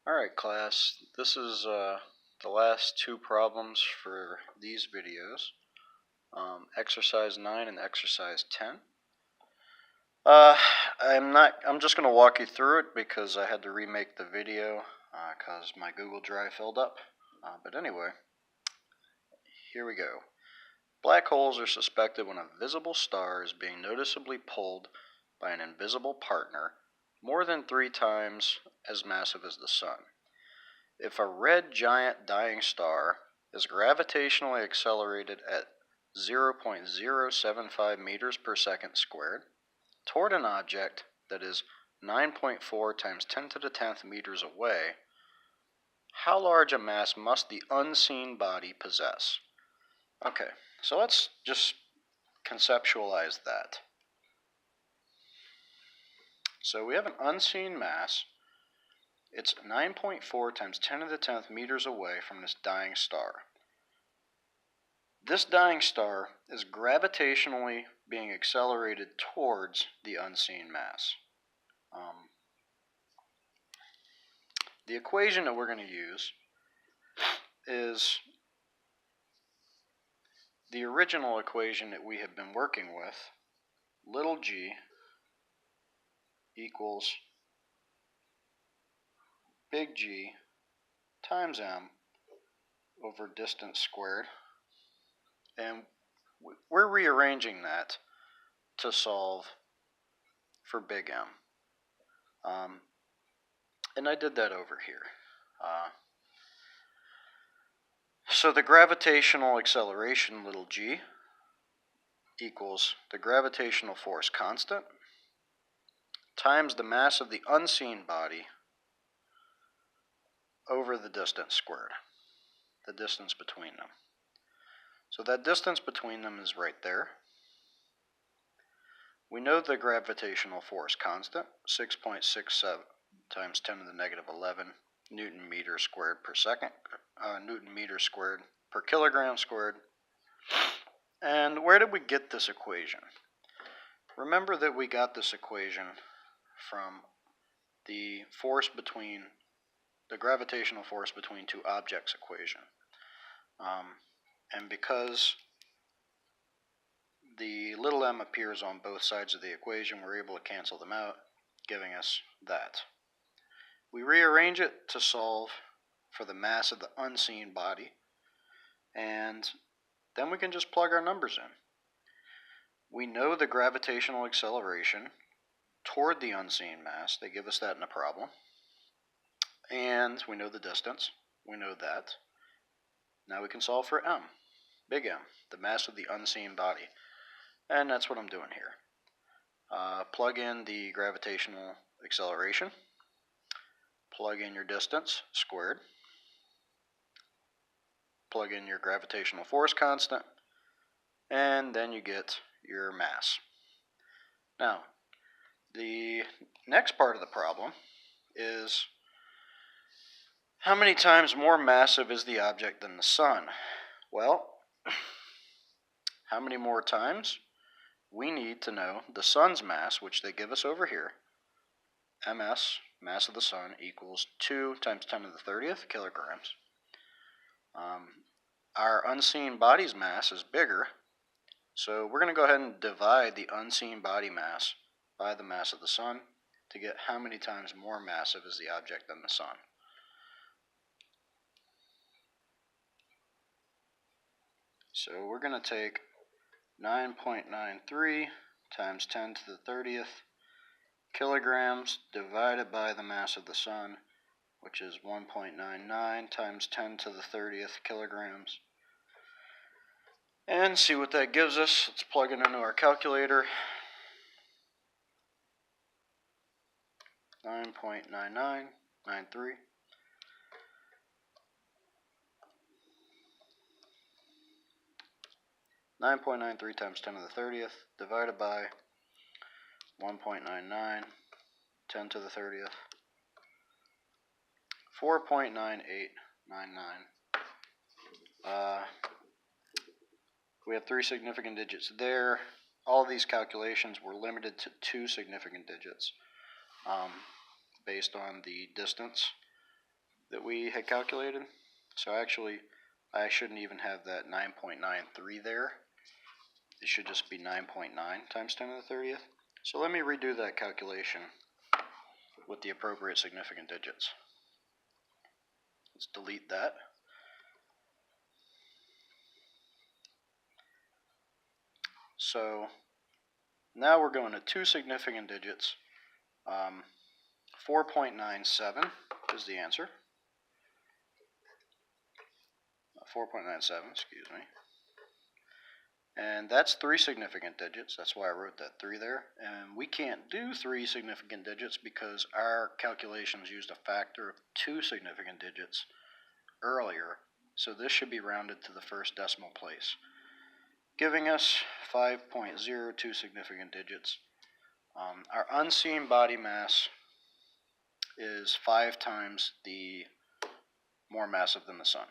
Alright class, this is the last two problems for these videos, exercise 9 and exercise 10. I'm just going to walk you through it because I had to remake the video because my Google Drive filled up. But anyway, here we go. Black holes are suspected when a visible star is being noticeably pulled by an invisible partner more than 3 times as massive as the Sun. If a red giant dying star is gravitationally accelerated at 0.075 meters per second squared toward an object that is 9.4 times 10 to the 10th meters away, how large a mass must the unseen body possess? Okay, so let's just conceptualize that. So we have an unseen mass. It's 9.4 times 10 to the 10th meters away from this dying star. This dying star is gravitationally being accelerated towards the unseen mass. The equation that we're going to use is the original equation that we have been working with. Little g equals big G times m over distance squared. And we're rearranging that to solve for big M. And I did that over here. So the gravitational acceleration, little g, equals the gravitational force constant times the mass of the unseen body over the distance squared, the distance between them. So that distance between them is right there. We know the gravitational force constant, 6.67 times 10 to the negative 11 Newton meter squared per second, Newton meter squared per kilogram squared. And where did we get this equation? Remember that we got this equation from the force between, the gravitational force between two objects equation. And because the little m appears on both sides of the equation, we're able to cancel them out, giving us that. We rearrange it to solve for the mass of the unseen body, and then we can just plug our numbers in. We know the gravitational acceleration toward the unseen mass. They give us that in a problem. And we know the distance. We know that. Now we can solve for m, big M, the mass of the unseen body. And that's what I'm doing here. Plug in the gravitational acceleration. Plug in your distance squared. Plug in your gravitational force constant. And then you get your mass. Now, the next part of the problem is how many times more massive is the object than the Sun? Well, how many more times? We need to know the Sun's mass, which they give us over here. MS, mass of the Sun, equals 2 times 10 to the 30th kilograms. Our unseen body's mass is bigger, so we're going to go ahead and divide the unseen body mass by the mass of the Sun to get how many times more massive is the object than the Sun. So we're going to take 9.93 times 10 to the 30th kilograms divided by the mass of the Sun, which is 1.99 times 10 to the 30th kilograms. And see what that gives us. Let's plug it into our calculator. 9.9993. .93 times 10 to the 30th divided by 1.99, 10 to the 30th, 4.9899. We have 3 significant digits there. All of these calculations were limited to 2 significant digits based on the distance that we had calculated. So actually, I shouldn't even have that 9.93 there. It should just be 9.9 times 10 to the 30th. So let me redo that calculation with the appropriate significant digits. Let's delete that. So now we're going to two significant digits. 4.97 is the answer. 4.97, excuse me. And that's three significant digits. That's why I wrote that 3 there. And we can't do three significant digits because our calculations used a factor of two significant digits earlier. So this should be rounded to the first decimal place, giving us 5.02 significant digits. Our unseen body mass is 5 times more massive than the sun.